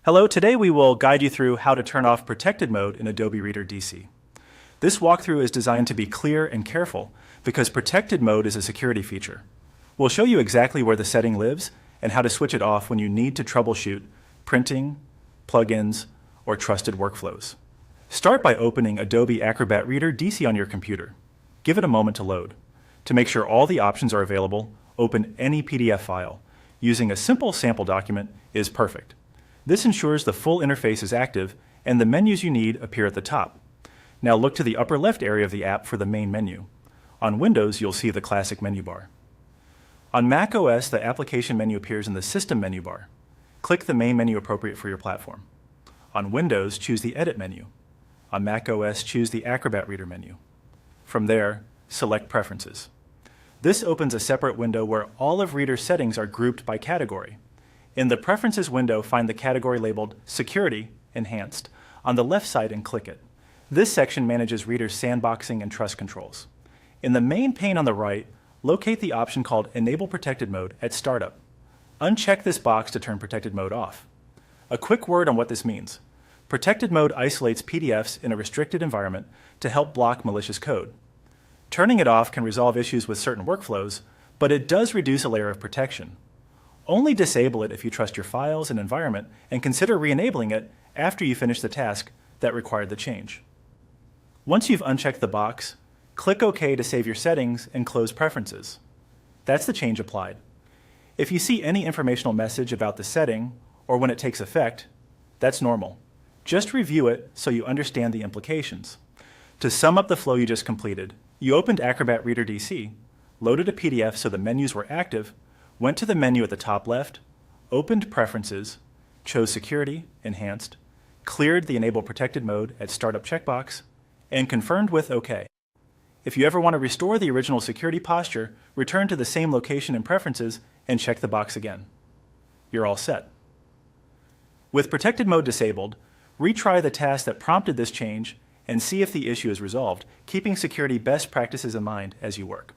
Hello, today we will guide you through how to turn off protected mode in Adobe Reader DC. This walkthrough is designed to be clear and careful because protected mode is a security feature. We'll show you exactly where the setting lives and how to switch it off when you need to troubleshoot printing, plugins, or trusted workflows. Start by opening Adobe Acrobat Reader DC on your computer. Give it a moment to load. To make sure all the options are available, open any PDF file. Using a simple sample document is perfect. This ensures the full interface is active and the menus you need appear at the top. Now look to the upper left area of the app for the main menu. On Windows, you'll see the classic menu bar. On Mac OS, the application menu appears in the System menu bar. Click the main menu appropriate for your platform. On Windows, choose the Edit menu. On Mac OS, choose the Acrobat Reader menu. From there, select Preferences. This opens a separate window where all of Reader's settings are grouped by category. In the Preferences window, find the category labeled Security Enhanced on the left side and click it. This section manages Reader's sandboxing and trust controls. In the main pane on the right, locate the option called Enable Protected Mode at Startup. Uncheck this box to turn protected mode off. A quick word on what this means. Protected mode isolates PDFs in a restricted environment to help block malicious code. Turning it off can resolve issues with certain workflows, but it does reduce a layer of protection. Only disable it if you trust your files and environment, and consider re-enabling it after you finish the task that required the change. Once you've unchecked the box, click OK to save your settings and close Preferences. That's the change applied. If you see any informational message about the setting or when it takes effect, that's normal. Just review it so you understand the implications. To sum up the flow you just completed, you opened Acrobat Reader DC, loaded a PDF so the menus were active, went to the menu at the top left, opened Preferences, chose Security Enhanced, cleared the Enable Protected Mode at Startup checkbox, and confirmed with OK. If you ever want to restore the original security posture, return to the same location in Preferences and check the box again. You're all set. With Protected Mode disabled, retry the task that prompted this change and see if the issue is resolved, keeping security best practices in mind as you work.